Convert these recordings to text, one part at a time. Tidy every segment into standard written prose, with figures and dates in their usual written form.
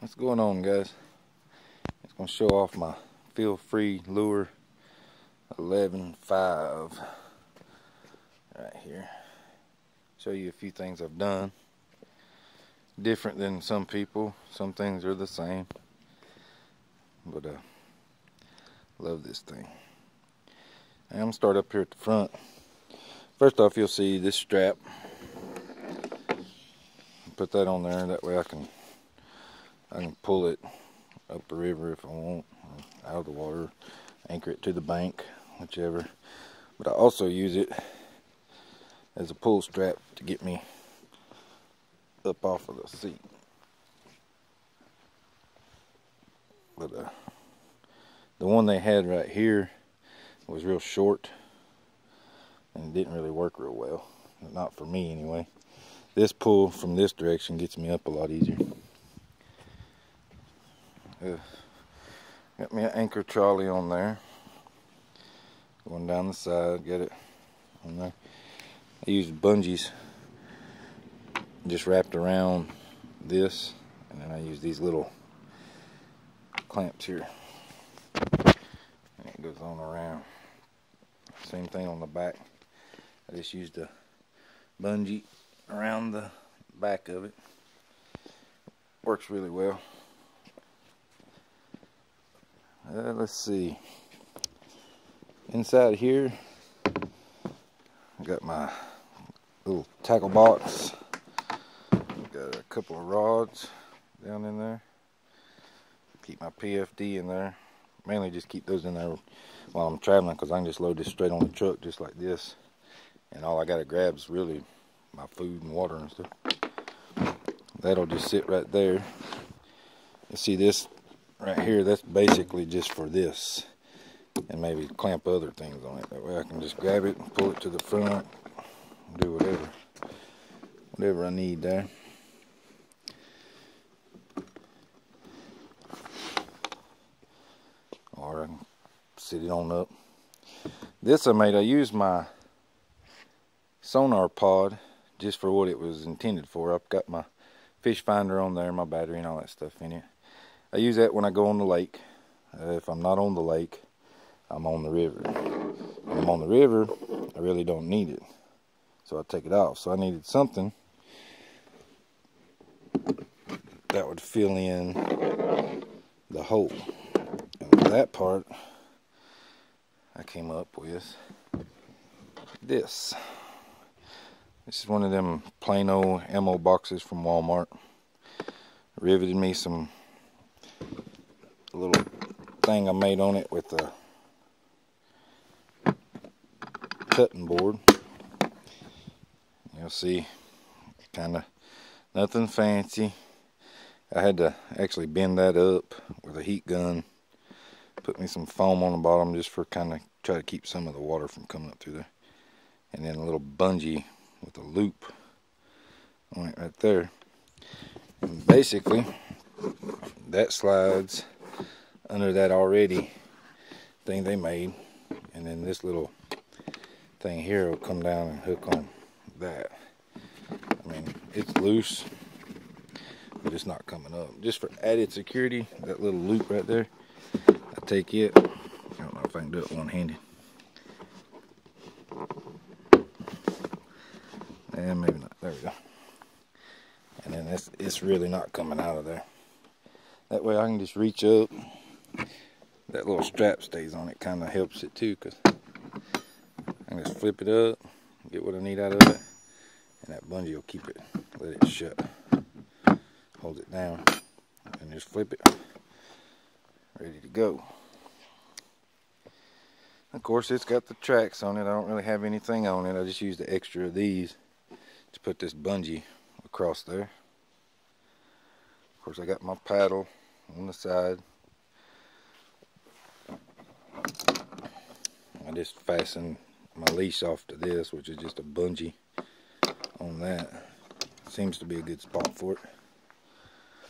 What's going on, guys? It's going to show off my Feelfree lure 11.5 right here. Show you a few things I've done different than some people. Some things are the same, but love this thing. I'm going to start up here at the front. First off, you'll see this strap. Put that on there, that way I can pull it up the river if I want, or out of the water, anchor it to the bank, whichever. But I also use it as a pull strap to get me up off of the seat. But the one they had right here was real short and it didn't really work real well. Not for me anyway. This pull from this direction gets me up a lot easier. Got me an anchor trolley on there, going down the side, get it on there. I used bungees just wrapped around this, and then I use these little clamps here, and it goes on around. Same thing on the back. I just used a bungee around the back of it. Works really well. Let's see. Inside here, I got my little tackle box. Got a couple of rods down in there. Keep my PFD in there. Mainly just keep those in there while I'm traveling, because I can just load this straight on the truck just like this. And all I gotta grab is really my food and water and stuff. That'll just sit right there. You see this right here, that's basically just for this, and maybe clamp other things on it. That way I can just grab it and pull it to the front, do whatever I need there. Or I can sit it on up. This I used my sonar pod just for what it was intended for. I've got my fish finder on there, my battery and all that stuff in it. I use that when I go on the lake. If I'm not on the lake, I'm on the river. When I'm on the river, I really don't need it, so I take it off. So I needed something that would fill in the hole. And with that part, I came up with this. This is one of them plain old ammo boxes from Walmart. Riveted me a little thing I made on it with a cutting board. You'll see, kind of nothing fancy. I had to actually bend that up with a heat gun. Put me some foam on the bottom just for kind of try to keep some of the water from coming up through there. And then a little bungee with a loop on it right there. And basically, that slides under that already thing they made, and then this little thing here will come down and hook on that. I mean, it's loose, but it's not coming up. Just for added security, that little loop right there, I take it. I don't know if I can do it one-handed. And maybe not. There we go. And then it's really not coming out of there. That way I can just reach up. That little strap stays on it, kind of helps it too, because I can just flip it up, get what I need out of it, and that bungee will keep it, let it shut, hold it down, and just flip it, ready to go. Of course, it's got the tracks on it. I don't really have anything on it. I just used the extra of these to put this bungee across there. Of course, I got my paddle on the side. I just fastened my leash off to this, which is just a bungee on that. Seems to be a good spot for it.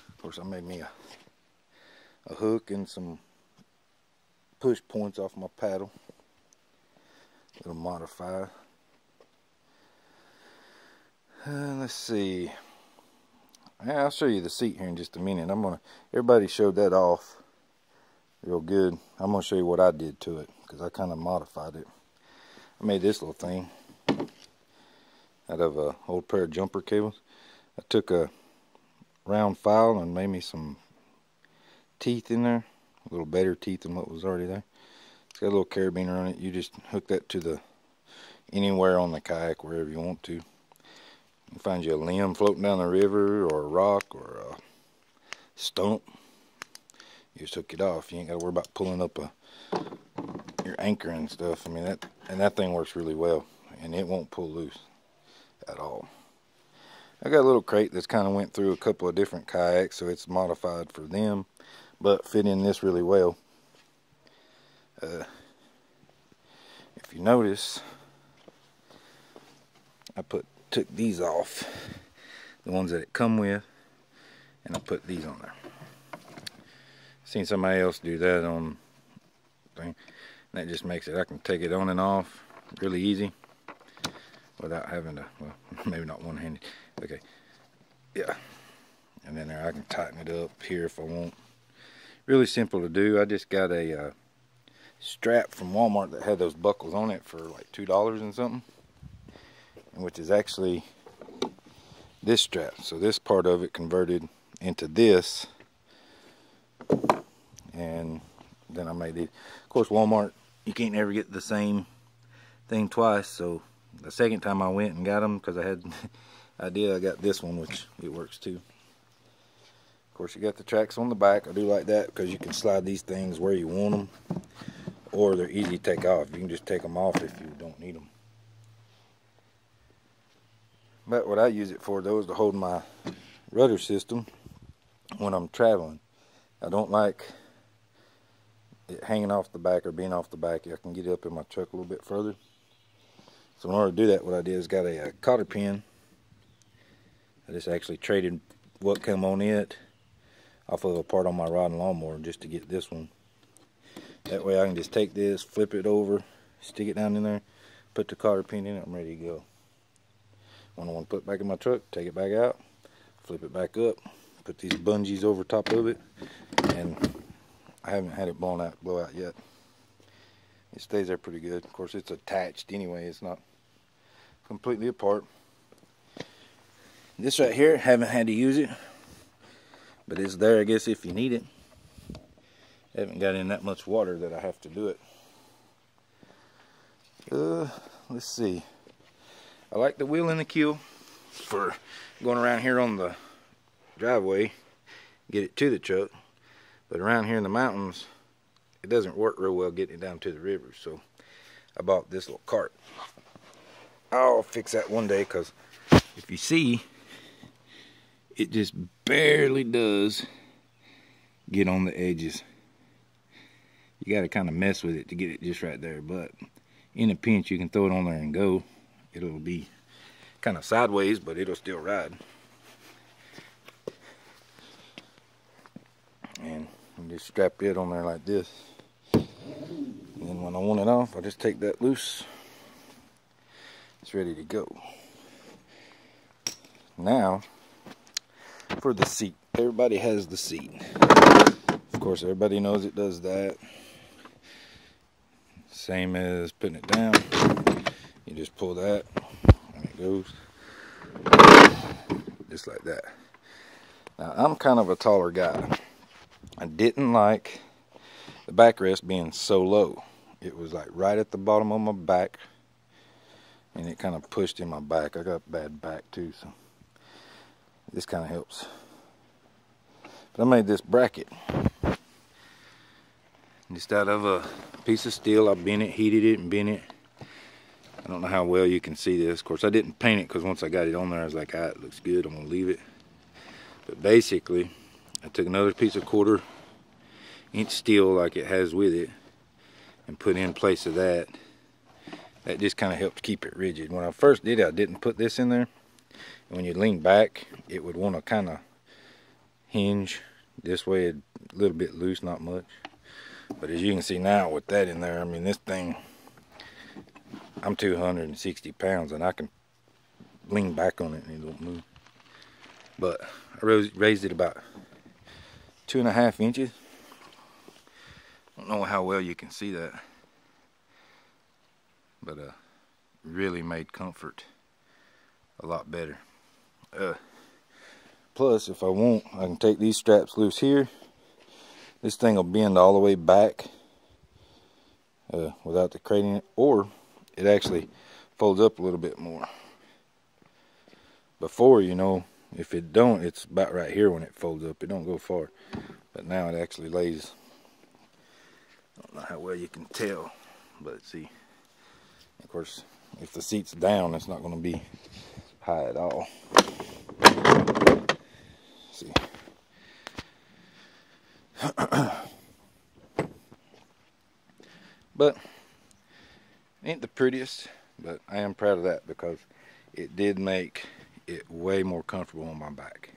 Of course, I made me a hook and some push points off my paddle. A little modified. Let's see. I'll show you the seat here in just a minute. Everybody showed that off real good. I'm gonna show you what I did to it, because I kind of modified it. I made this little thing out of a old pair of jumper cables. I took a round file and made me some teeth in there, a little better teeth than what was already there. It's got a little carabiner on it. You just hook that to anywhere on the kayak, wherever you want to. You find you a limb floating down the river, or a rock, or a stump. You just hook it off. You ain't got to worry about pulling up your anchor and stuff. I mean, that thing works really well, and it won't pull loose at all. I got a little crate that's kind of went through a couple of different kayaks, so it's modified for them, but fit in this really well. If you notice, I took these off, the ones that it come with, and I put these on there. Seen somebody else do that on thing, and that just makes it, I can take it on and off really easy without having to, well, maybe not one-handed. Okay, yeah, and then there I can tighten it up here if I want. Really simple to do. I just got a strap from Walmart that had those buckles on it for like $2 and something, which is actually this strap. So this part of it converted into this, and then I made these. Of course, Walmart, you can't ever get the same thing twice, so the second time I went and got them, because I had I got this one, which it works too. Of course, you got the tracks on the back. I do like that because you can slide these things where you want them, or they're easy to take off. You can just take them off if you don't need them. But what I use it for, though, is to hold my rudder system when I'm traveling. I don't like it hanging off the back or being off the back. I can get it up in my truck a little bit further. So in order to do that, what I did is got a cotter pin. I just actually traded what came on it off of a part on my rod and lawnmower just to get this one. That way I can just take this, flip it over, stick it down in there, put the cotter pin in it, I'm ready to go. When I want to put it back in my truck, take it back out, flip it back up, put these bungees over top of it, and I haven't had it blow out yet. It stays there pretty good. Of course, it's attached anyway, it's not completely apart. This right here, haven't had to use it, but it's there, I guess, if you need it. I haven't got in that much water that I have to do it. Let's see. I like the wheel and the keel for going around here on the driveway, get it to the truck. But around here in the mountains, it doesn't work real well getting it down to the river. So I bought this little cart. I'll fix that one day, because if you see, it just barely does get on the edges. You got to kind of mess with it to get it just right there, but in a pinch you can throw it on there and go. It'll be kind of sideways, but it'll still ride. And you just strap it on there like this, and then when I want it off, I just take that loose. It's ready to go. Now for the seat. Everybody has the seat. Of course, everybody knows it does that. Same as putting it down. You just pull that and it goes just like that. Now, I'm kind of a taller guy. I didn't like the backrest being so low. It was like right at the bottom of my back, and it kind of pushed in my back. I got bad back too, so this kind of helps. But I made this bracket just out of a piece of steel. I bent it, heated it, and bent it. I don't know how well you can see this. Of course, I didn't paint it because once I got it on there, I was like, ah, it looks good, I'm gonna leave it. But basically, I took another piece of 1/4-inch steel like it has with it and put in place of that. That just kind of helped keep it rigid. When I first did it, I didn't put this in there. And when you lean back, it would want to kind of hinge this way, a little bit loose, not much. But as you can see now with that in there, I mean, this thing, I'm 260 pounds and I can lean back on it and it won't move. But I raised it about 2.5 inches. I don't know how well you can see that, but really made comfort a lot better. Plus, if I want, I can take these straps loose here. This thing will bend all the way back without the crating it, or it actually folds up a little bit more. Before, you know, if it don't, it's about right here when it folds up. It don't go far. But now it actually lays. I don't know how well you can tell, but see, of course, if the seat's down, it's not going to be high at all. See. But ain't the prettiest, but I am proud of that because it did make it way more comfortable on my back.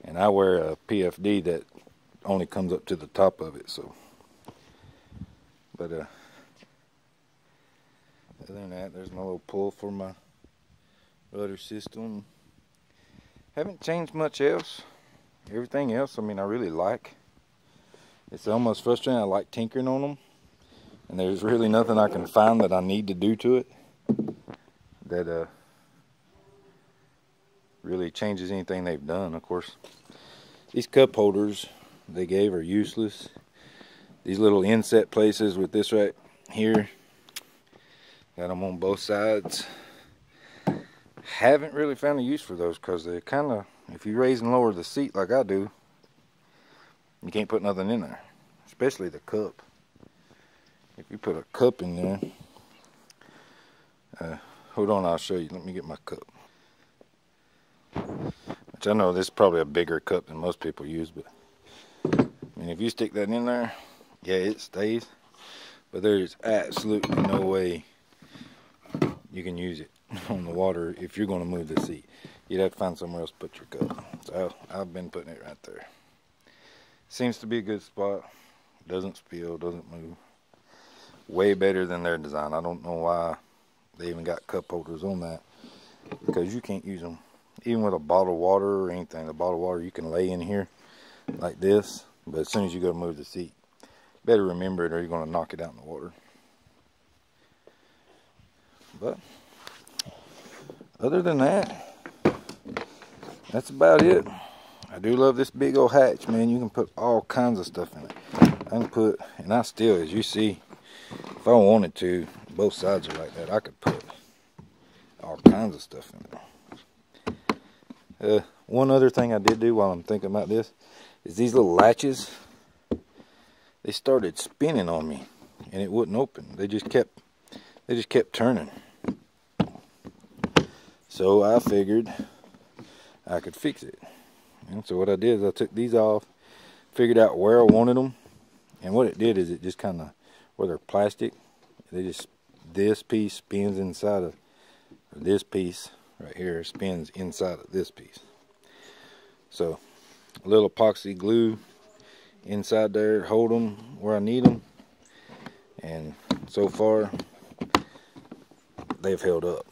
And I wear a PFD that only comes up to the top of it, so. But other than that, there's my little pull for my rudder system. Haven't changed much else. Everything else, I mean, I really like. It's almost frustrating. I like tinkering on them, and there's really nothing I can find that I need to do to it that really changes anything they've done. Of course, these cup holders they gave are useless. These little inset places with this right here, got them on both sides. Haven't really found a use for those because they kind of, if you raise and lower the seat like I do, you can't put nothing in there, especially the cup. If you put a cup in there, hold on, I'll show you. Let me get my cup. Which I know this is probably a bigger cup than most people use, but I mean, if you stick that in there, yeah, it stays. But there's absolutely no way you can use it on the water if you're going to move the seat. You'd have to find somewhere else to put your cup. So I've been putting it right there. Seems to be a good spot. Doesn't spill, doesn't move. Way better than their design. I don't know why they even got cup holders on that, because you can't use them. Even with a bottle of water or anything, the bottle of water you can lay in here like this, but as soon as you go to move the seat, better remember it or you're going to knock it out in the water. But other than that, that's about it. I do love this big old hatch, man. You can put all kinds of stuff in it. I can put, and I still, as you see, if I wanted to, both sides are like that, I could put all kinds of stuff in there. One other thing I did do while I'm thinking about this is these little latches, they started spinning on me and it wouldn't open. They just kept turning. So I figured I could fix it. And so what I did is I took these off, figured out where I wanted them, and what it did is it just kind of, where they're plastic, this piece spins inside of, or this piece right here spins inside of this piece. So a little epoxy glue inside there, hold them where I need them, and so far they've held up.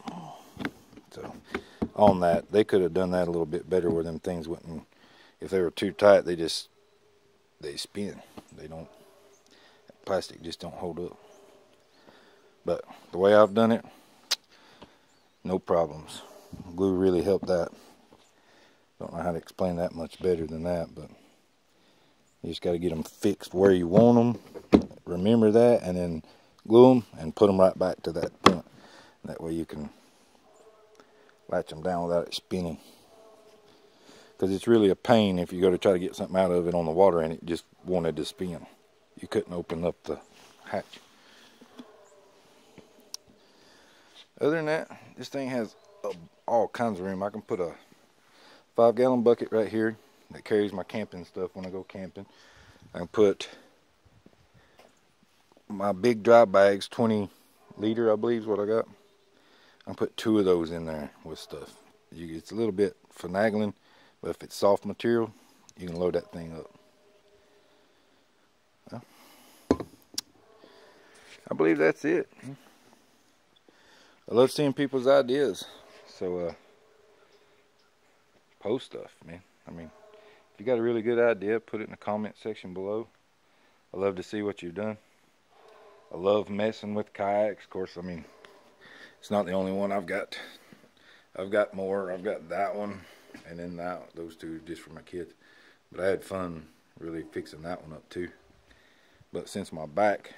So on that, they could have done that a little bit better where them things wouldn't, if they were too tight, they spin. They don't, plastic just don't hold up. But the way I've done it, no problems. Glue really helped that. Don't know how to explain that much better than that, but you just got to get them fixed where you want them. Remember that, and then glue them and put them right back to that point. That way you can latch them down without it spinning. Because it's really a pain if you go to try to get something out of it on the water and it just wanted to spin. You couldn't open up the hatch. Other than that, this thing has all kinds of room. I can put a 5-gallon bucket right here that carries my camping stuff when I go camping. I can put my big dry bags, 20 liter I believe is what I got. I can put 2 of those in there with stuff. It's a little bit finagling, but if it's soft material, you can load that thing up. Well, I believe that's it. I love seeing people's ideas. So post stuff, man. I mean, if you got a really good idea, put it in the comment section below. I love to see what you've done. I love messing with kayaks. Of course, I mean, it's not the only one I've got. I've got more. I've got that one, and then those two just for my kids. But I had fun really fixing that one up too. But since my back,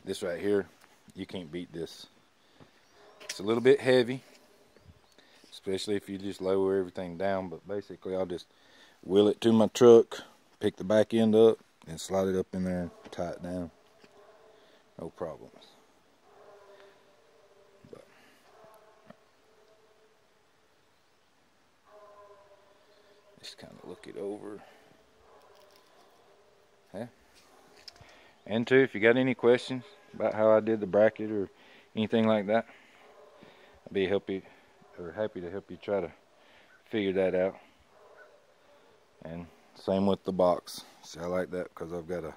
this right here, you can't beat this. It's a little bit heavy, especially if you just lower everything down. But basically, I'll just wheel it to my truck, pick the back end up, and slide it up in there and tie it down. No problems. But just kind of look it over. Yeah. And too, if you got any questions about how I did the bracket or anything like that, I'd be happy to help you try to figure that out. And same with the box. See, I like that because I've got a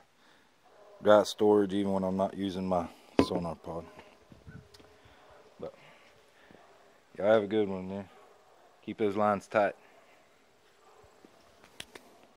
dry storage even when I'm not using my sonar pod. But y'all have a good one there. Keep those lines tight.